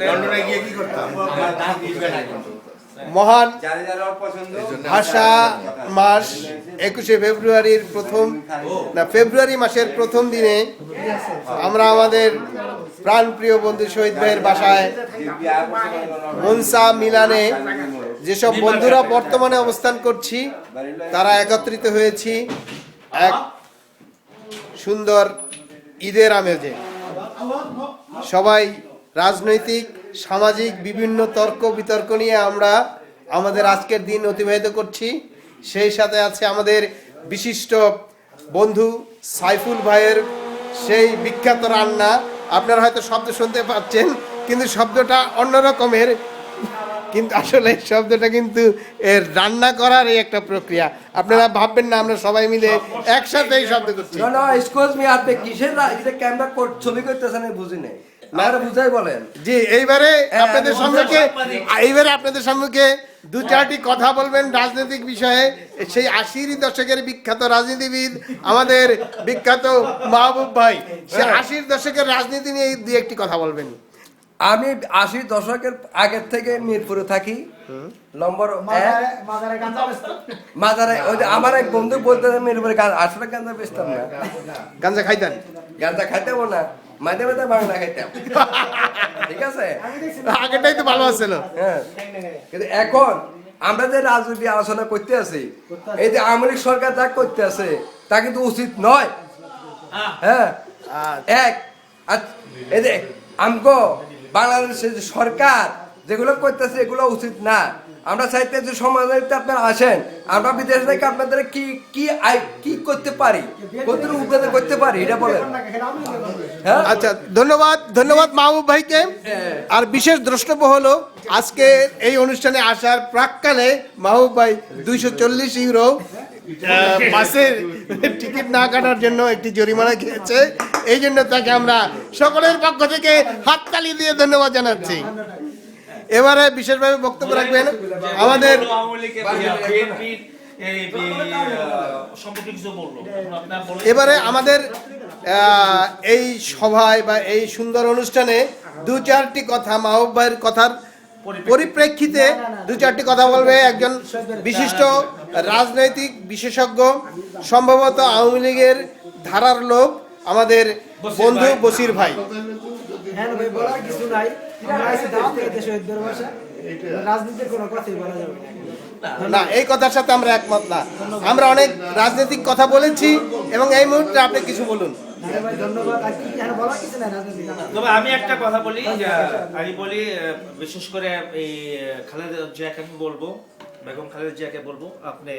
লন্ডনে গিয়ে কি করতাম? মহান ভাষা মাস 21শে ফেব্রুয়ারির ফেব্রুয়ারি মাসের প্রথম দিনে আমরা আমাদের প্রাণপ্রিয় বন্ধু শহীদ ভাইয়ের বাসায় মনসা মিলানে যেসব বন্ধুরা বর্তমানে অবস্থান করছি তারা একত্রিত হয়েছি এক সুন্দর ঈদের আমেজে। সবাই রাজনৈতিক সামাজিক বিভিন্ন তর্ক বিতর্ক নিয়ে আমরা আমাদের আজকের দিন অতিবাহিত করছি। সেই সাথে আছে আমাদের বিশিষ্ট বন্ধু সাইফুল ভাইয়ের সেই বিখ্যাত রান্না। আপনারা হয়তো শব্দ শুনতে পাচ্ছেন, কিন্তু শব্দটা অন্যরকমের, কিন্তু আসলে শব্দটা কিন্তু এর রান্না করার এই একটা প্রক্রিয়া। আপনারা ভাববেন না আমরা সবাই মিলে একসাথে এই শব্দ করছি। না এক্সকিউজ মি, আপনি কিসের ক্যামেরা ছবি করতেছেন বুঝি নাই, বুঝাই বলেন। জি, এইবারে আপনাদের সম্মুখে দু চারটি কথা বলবেন রাজনৈতিক বিষয়ে। সেই 80 দশকের বিখ্যাত রাজনীতিবিদ আমাদের বিখ্যাত মাহবুব ভাই, সে 80 দশকের রাজনীতি নিয়ে দু একটি কথা বলবেন। আমি 80 দশকের আগের থেকে মিরপুরে থাকি। নম্বর মাজারে ওই যে আমার এক বন্ধু বলতে মিরপুরে আসলে গাঁজা বেচতাম না। গাঁজা খাইতেন? গাঁজা খাইতাম না, মাঝে মাঝে বাংলা খাইতাম। ঠিক আছে, আগেটাই তো ভালো আছিল। হ্যাঁ, কিন্তু এখন আমরা যে রাজনীতি আলোচনা করতে আছি, এই যে আওয়ামী লীগ সরকার যা করতে আছে তা কিন্তু উচিত নয়। হ্যাঁ, এক এই যে আমগো বাংলাদেশের সরকার যেগুলো করতেছে এগুলো উচিত না। আমরা চাইতে যে সমাজে আপনারা আসেন, আমরা বিদেশ থেকে আপনাদের কি কি কি করতে পারি, কতটুকু উপকার করতে পারি এটা বলেন। আচ্ছা, ধন্যবাদ মাহবুব ভাইকে। আর বিশেষ দ্রষ্টব্য হলো আজকে এই অনুষ্ঠানে আসার প্রাককালে মাহবুব ভাই 240 ইউরো বাসের টিকিট না কাটার জন্য একটি জরিমানা খেয়েছে। এই জন্য তাকে আমরা সকলের পক্ষ থেকে হাততালি দিয়ে ধন্যবাদ জানাচ্ছি। এবারে বিশেষভাবে বক্তব্য রাখবেন আমাদের এবারে আমাদের এই সভায় বা এই সুন্দর অনুষ্ঠানে দু চারটি কথা মাহবুব ভাইয়ের কথার পরিপ্রেক্ষিতে দু চারটি কথা বলবে একজন বিশিষ্ট রাজনৈতিক বিশেষজ্ঞ, সম্ভবত আওয়ামী লীগের ধারার লোক, আমাদের বন্ধু বশির ভাই। না, এই কথার সাথে আমরা একমত না। আমরা অনেক রাজনৈতিক কথা বলেছি এবং এই মুহূর্তে আপনি কিছু বলুন। তবে আমি একটা কথা বলি, বিশেষ করে এই খালেদা জিয়াকে আমি বলবো, বেগম খালেদা জিয়াকে বলবো, আপনি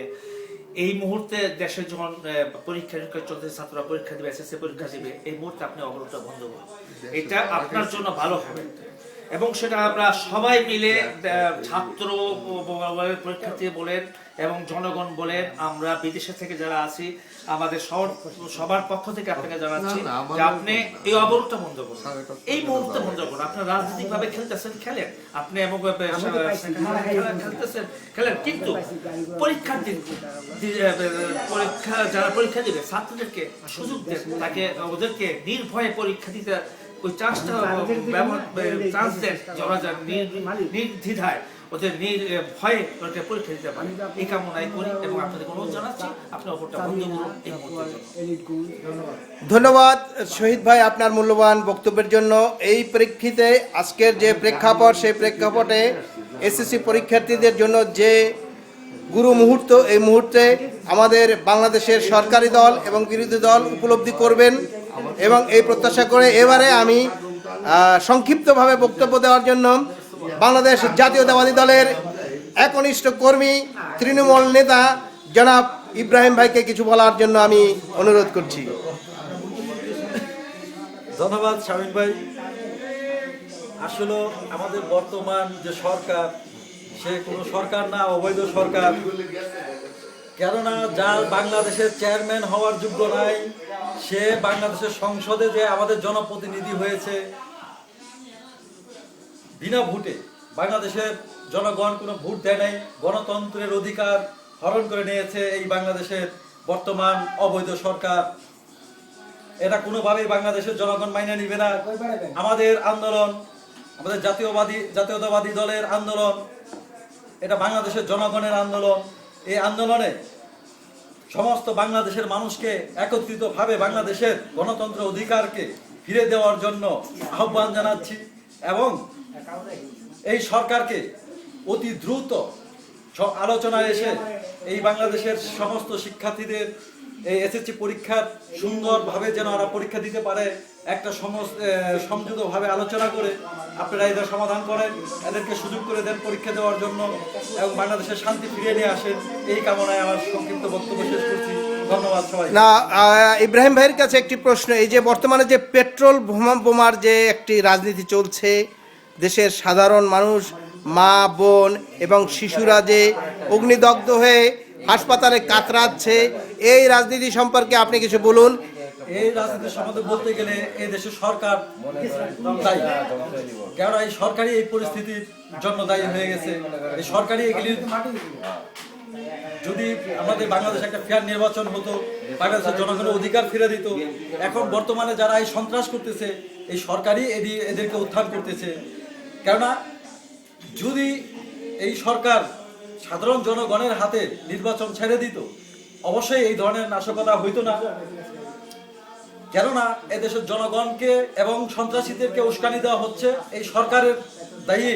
এই মুহূর্তে দেশে যখন পরীক্ষা চলতে, ছাত্ররা পরীক্ষা দিবে, এসএসসি পরীক্ষা দিবে, এই মুহূর্তে আপনি অবরোধটা বন্ধ করুন। এটা আপনার জন্য ভালো হবে এবং সেটা আমরা সবাই মিলে, ছাত্র পরীক্ষার্থী বলেন এবং জনগণ বলেন, আমরা বিদেশে থেকে যারা আছি, আমাদের সবার পক্ষ থেকে আপনাকে জানাচ্ছি যে আপনি এই অবরোধটা বন্ধ করুন, এই মুহূর্তে বন্ধ করুন। আপনার রাজনৈতিক ভাবে খেলতেছেন খেলেন, আপনি এবং খেলতেছেন খেলেন, কিন্তু পরীক্ষার্থী যারা পরীক্ষা দিবে ছাত্রদেরকে সুযোগ দেন, তাকে ওদেরকে নির্ভয়ে পরীক্ষা দিতে ওই চান্সটা চান্স দেন, নির্দ্বিধায় ওদের ভয়ে পরীক্ষা দিতে পারে। এই কামনাই করি এবং আপনাদের অনুরোধ জানাচ্ছি আপনি অপরটা বন্ধ করুন। ধন্যবাদ শহীদ ভাই আপনার মূল্যবান বক্তব্যের জন্য। এই প্রেক্ষিতে আজকের যে প্রেক্ষাপট, সেই প্রেক্ষাপটে এসএসসি পরীক্ষার্থীদের জন্য যে গুরু মুহূর্ত, এই মুহূর্তে আমাদের বাংলাদেশের সরকারি দল এবং বিরোধী দল উপলব্ধি করবেন এবং এই প্রত্যাশা করে এবারে আমি সংক্ষিপ্তভাবে বক্তব্য দেওয়ার জন্য বাংলাদেশ জাতীয়তাবাদী দলের একনিষ্ঠ কর্মী, তৃণমূল নেতা জনাব ইব্রাহিম ভাইকে কিছু বলার জন্য আমি অনুরোধ করছি। ধন্যবাদ শামীম ভাই। আসলে আমাদের বর্তমান যে সরকার, সে কোনো সরকার না, অবৈধ সরকার। কেননা যার বাংলাদেশের চেয়ারম্যান হওয়ার যোগ্য নাই, সে বাংলাদেশের সংসদে যে আমাদের জনপ্রতিনিধি হয়েছে বিনা ভোটে। বাংলাদেশের জনগণ কোনো ভোট দেয় নাই, গণতন্ত্রের অধিকার হরণ করে নিয়েছে এই বাংলাদেশের বর্তমান অবৈধ সরকার। এটা কোনোভাবেই বাংলাদেশের জনগণ মাইনে নিবে না। আমাদের আন্দোলন, আমাদের জাতীয়তাবাদী দলের আন্দোলন, এটা বাংলাদেশের জনগণের আন্দোলন। এই আন্দোলনে সমস্ত বাংলাদেশের মানুষকে একত্রিতভাবে বাংলাদেশের গণতন্ত্র অধিকারকে ফিরে দেওয়ার জন্য আহ্বান জানাচ্ছি এবং এই সরকারকে অতি দ্রুত আলোচনায় এসে এই বাংলাদেশের সমস্ত শিক্ষার্থীদের এই এসএসসি পরীক্ষার সুন্দরভাবে যেন ওরা পরীক্ষা দিতে পারে একটা সমঝোতাভাবে আলোচনা করে আপনারা এদের সমাধান করেন, এদেরকে সুযোগ করে দেন পরীক্ষা দেওয়ার জন্য এবং বাংলাদেশের শান্তি ফিরিয়ে নিয়ে আসেন। এই কামনায় আমার সংক্ষিপ্ত বক্তব্য শেষ করছি। ধন্যবাদ সবাই। না, ইব্রাহিম ভাইয়ের কাছে একটি প্রশ্ন, এই যে বর্তমানে যে পেট্রোল বোমার যে একটি রাজনীতি চলছে, দেশের সাধারণ মানুষ, মা বোন এবং শিশুরা যে অগ্নিদগ্ধ হয়ে হাসপাতালে কাতরাচ্ছে, এই রাজনীতি সম্পর্কে আপনি কিছু বলুন। এই রাজনীতির সম্বন্ধে বলতে গেলে এই দেশের সরকার দায়ী, কেননা এই সরকারই এই পরিস্থিতির জন্য দায়ী হয়ে গেছে। এই সরকারই এগুলি, যদি আমাদের বাংলাদেশে একটা ফেয়ার নির্বাচন হতো, বাংলাদেশের জনগণের অধিকার ফিরে দিত, এখন বর্তমানে যারা এই সন্ত্রাস করতেছে এই সরকারই এদেরকে উত্থান করতেছে। কেননা যদি এই সরকার সাধারণ জনগণের হাতে নির্বাচন ছেড়ে দিত, অবশ্যই এই ধরনের নাশকতা হইতো না। কেননা এদেশের জনগণকে এবং সন্ত্রাসীদেরকে উস্কানি দেওয়া হচ্ছে, এই সরকারের দায়ী।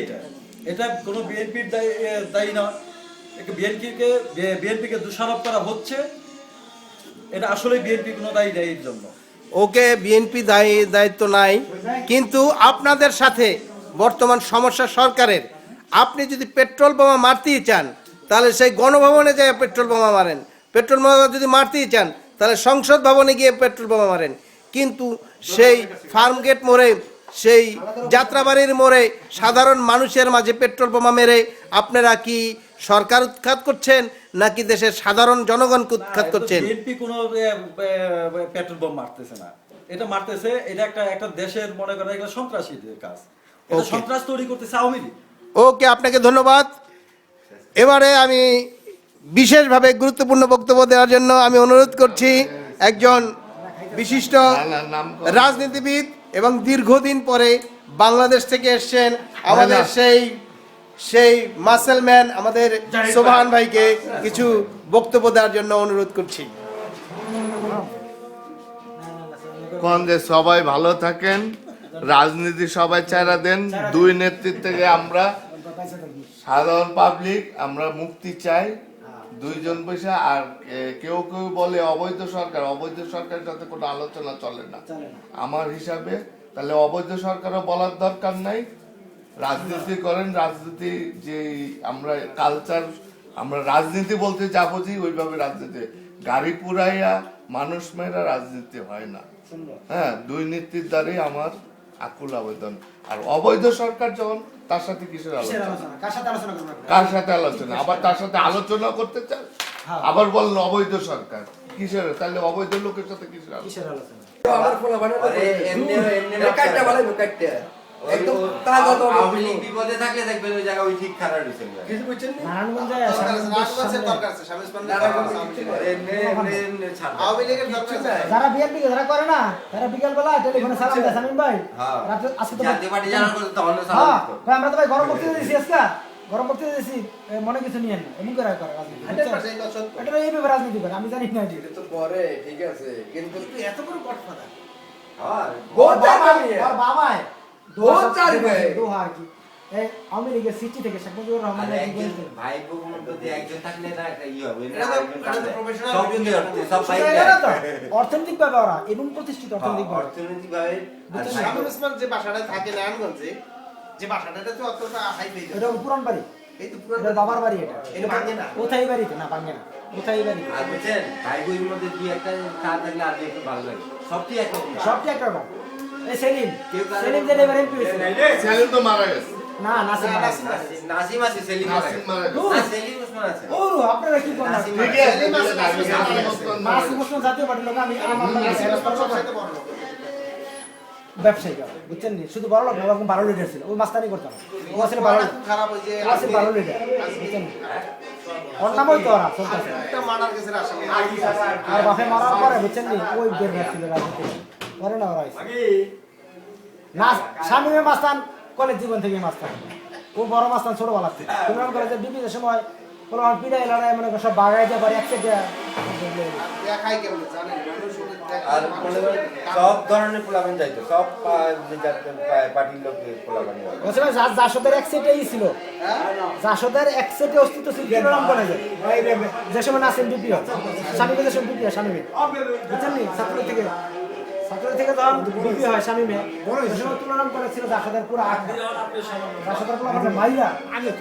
এটা কোনো বিএনপির দায়ী না। বিএনপিকে দোষারোপ করা হচ্ছে, এটা আসলে বিএনপি কোনো দায়ী নেই এর জন্য। ওকে, বিএনপি দায়িত্ব নাই, কিন্তু আপনাদের সাথে বর্তমান সমস্যা সরকারের। আপনি যদি পেট্রোল বোমা মারতেই চান তাহলে সেই গণভবনে যায় পেট্রোল বোমা মারেন, পেট্রোল বোমা যদি মারতেই চান তাহলে সংসদ ভবনে গিয়ে পেট্রোল বোমা মারেন। কিন্তু সেই ফার্মগেট মোড়ে, সেই যাত্রাবাড়ির মোড়ে সাধারণ মানুষের মাঝে পেট্রোল বোমা মেরে আপনারা কি সরকার উৎখাত করছেন নাকি দেশের সাধারণ জনগণকে উৎখাত করছেন? বিএনপি কোনো পেট্রোল বোম মারতেছে না, এটা মারতেছে, এটা একটা দেশের মনে করেন একটা সন্ত্রাসীদের কাজ, এটা সন্ত্রাস তৈরি করতেছে আওয়ামী লীগ। ওকে, আপনাকে ধন্যবাদ। এবারে আমি বিশেষভাবে গুরুত্বপূর্ণ বক্তব্য দেওয়ার জন্য আমি অনুরোধ করছি একজন বিশিষ্ট রাজনীতিবিদ এবং দীর্ঘদিন পরে বাংলাদেশ থেকে এসেছেন আমাদের সেই মাসেলম্যান আমাদের সোবহান ভাইকে কিছু বক্তব্য দেওয়ার জন্য অনুরোধ করছি। কোন যে সবাই ভালো থাকেন, রাজনীতি সবাই ছাড়া দেন। দুই নেতৃত্ব থেকে আমরা সাধারণ পাবলিক আমরা মুক্তি চাই, দুইজন পয়সা। আর কেউ কেউ বলে অবৈধ সরকার, অবৈধ সরকারের সাথে কোনো আলোচনা চলে না আমার হিসাবে। তাহলে অবৈধ সরকারও বলার দরকার নাই, রাজনীতি করেন। রাজনীতি যে আমরা কালচার, আমরা রাজনীতি বলতে যা বুঝি ওইভাবে রাজনীতি, গাড়ি পুরাইয়া মানুষ মেয়েরা রাজনীতি হয় না। হ্যাঁ, দুই নীতির দ্বারাই আমার আকুল আবেদন। আর অবৈধ সরকার যখন, তার সাথে কিসের আলোচনা, কার সাথে আলোচনা, আবার তার সাথে আলোচনা করতে চান, আবার বলেন অবৈধ সরকার কিসের, তাহলে অবৈধ লোকের সাথে কিসের আলোচনা? আমার ফোলা বানাতে কাটটা বানাইবো কাটটা একদম তাজা তো আওয়ামী লীগ বিপদে থাকলে দেখবেন ওই জায়গা ওই ঠিক খারাপ হইছে কিছু বুঝছেন না। নারায়ণগঞ্জে আওয়ামী লীগের যারা বিএনপি যারা করে না, তারা বিকাল বেলা টেলিফোনে সালাম দেয় সামিম ভাই, রাতে আজকে তো জাতীয় পার্টি যারা করে তখন সালাম দিত। ভাই আমরা তো ভাই গরম বক্তৃতা দিয়েছি, আজকে গরম বক্তৃতা দিয়েছি, মনে কিছু নিয়েন না, এমন করে করে রাজনীতি, এটা এইভাবে রাজনীতি করে, আমি জানি না এটা তো পরে ঠিক আছে, কিন্তু এত বড় গডফাদার হ্যাঁ বহুত জায়গা নিয়ে আর বাবাই বহুত জায়গা দোহা কি এই আওয়ামী লীগের সিটি থেকে শেখ মুজিবুর রহমান ভাই বোন মধ্যে একজন থাকলে না একটা ই হবে এটা তো professional সব কিন্তু সব ভাই অর্থনৈতিক ভাবে ওরা এবং প্রতিষ্ঠিত অর্থনৈতিক ভাবে অর্থনৈতিক ভাবে শামীম ওসমান যে বাসাটা থাকে নারায়ণগঞ্জে, যে বাসাটা তো অতটা হাই পেয়ে এটা পুরান বাড়ি, এই তো পুরো এটা বাবার বাড়ি, এটা ভাঙে না, কোথায় বাড়িতে না ভাঙে না, কোথায় বাড়ি আর বুঝছেন ভাই বোনের মধ্যে দুই একটা কাজ থাকলে আর একটু ভালো লাগে, সবটি একরকম সবটি একরকম। এই সেলিম যে এবার এমপি হয়েছে, সেলিম তো মারা গেছে, না নাসিম নাসিম আছে, সেলিম নাসিম মারা গেছে। না সেলিম ওসমান আছে। ও আপনারা কি করেন? নাসিম ঠিক আছে, নাসিম ওসমান জাতীয় পার্টির লোক, আমি ব্যবসায়ী বুঝছেন নি, শুধু বড় লোক না, ওরকম ভালো লিডার ছিল, ওই মাস্তানি করতাম, ও আসলে ভালো খারাপ হই যে ও আসলে ভালো লিডার বুঝছেন নি, ওর নামই তো ওরা চলতেছে। একটা মার্ডার কেসের আসামি আর বাপে মারার পরে বুঝছেন নি ওই বের হচ্ছিল রাজনীতি। ওরা না ওরা হয়েছে না শামীমের মাস্তান কলেজ জীবন থেকে মাস্তান ও বড় মাস্তান ছোটবেলা থেকে তুলনা করে যে বিভিন্ন সময় কোনো পিড়াই লড়াই মনে করে সব বাগাই দিয়ে পারে একসাথে দেখাই কেমন জানেন আর মনে করেন সব ধরনের পোলাপান যাইতো সব পার্টির লোক পোলাপান জাসদের এক সেটেই ছিল জাসদের এক সেটে অস্তিত্ব ছিল তুলনা করে যে সময় নাসিম বিপি হয় শামীমের যে সময় বিপি হয় শামীমের বুঝছেন নি ছাত্র থেকে যখন বিপি হয় শামীমে ওই সময় তুলনা করে ছিল জাসদের পুরো আট জাসদের পুরো আমাদের ভাইরা আগে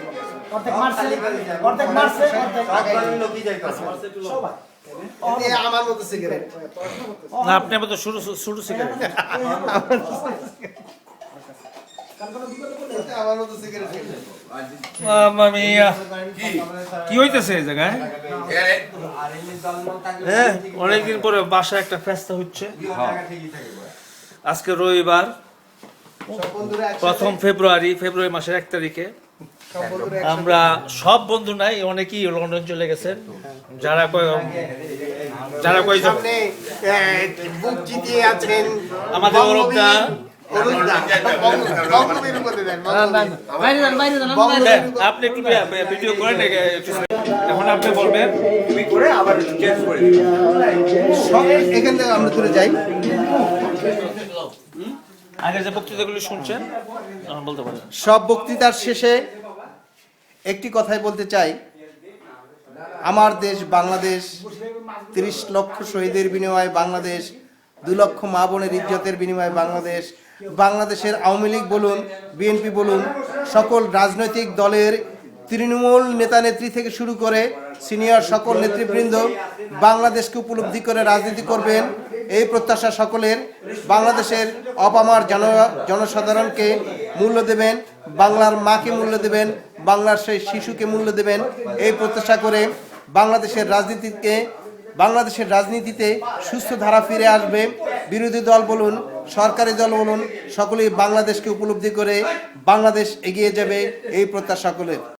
অর্ধেক মারছে অর্ধেক সব ধরনের লোকই যাইতো সবাই আমার মতো সিগারেট না আপনি আবার তো শুরু সিগারেট আমার মতো সিগারেট কি হইতেছে এই জায়গায় হ্যাঁ অনেকদিন পরে বাসায় একটা ফেস্তা হচ্ছে আজকে রবিবার প্রথম ফেব্রুয়ারি মাসের 1 তারিখে আমরা সব বন্ধু নাই অনেকেই লন্ডন চলে গেছেন যারা কয় সামনে বুক জিতিয়ে আছেন আমাদের অরূপদা আপনি একটু ভিডিও করেন এখন আপনি বলবেন এখান থেকে আমরা তুলে যাই আগে যে বক্তৃতাগুলি শুনছেন এখন বলতে পারেন সব বক্তৃতার শেষে একটি কথাই বলতে চাই আমার দেশ বাংলাদেশ 30 লক্ষ শহীদের বিনিময়ে বাংলাদেশ 2 লক্ষ মা বোনের ইজ্জতের বিনিময়ে বাংলাদেশ বাংলাদেশের আওয়ামী লীগ বলুন বিএনপি বলুন সকল রাজনৈতিক দলের তৃণমূল নেতা নেত্রী থেকে শুরু করে সিনিয়র সকল নেতৃবৃন্দ বাংলাদেশকে উপলব্ধি করে রাজনীতি করবেন এই প্রত্যাশা সকলের বাংলাদেশের অপামার জনসাধারণকে মূল্য দেবেন বাংলার মাকে মূল্য দেবেন বাংলার সেই শিশুকে মূল্য দেবেন এই প্রত্যাশা করে বাংলাদেশের রাজনীতিতে সুস্থ ধারা ফিরে আসবে বিরোধী দল বলুন সরকারি দল বলুন সকলেই বাংলাদেশকে উপলব্ধি করে বাংলাদেশ এগিয়ে যাবে এই প্রত্যাশা সকলের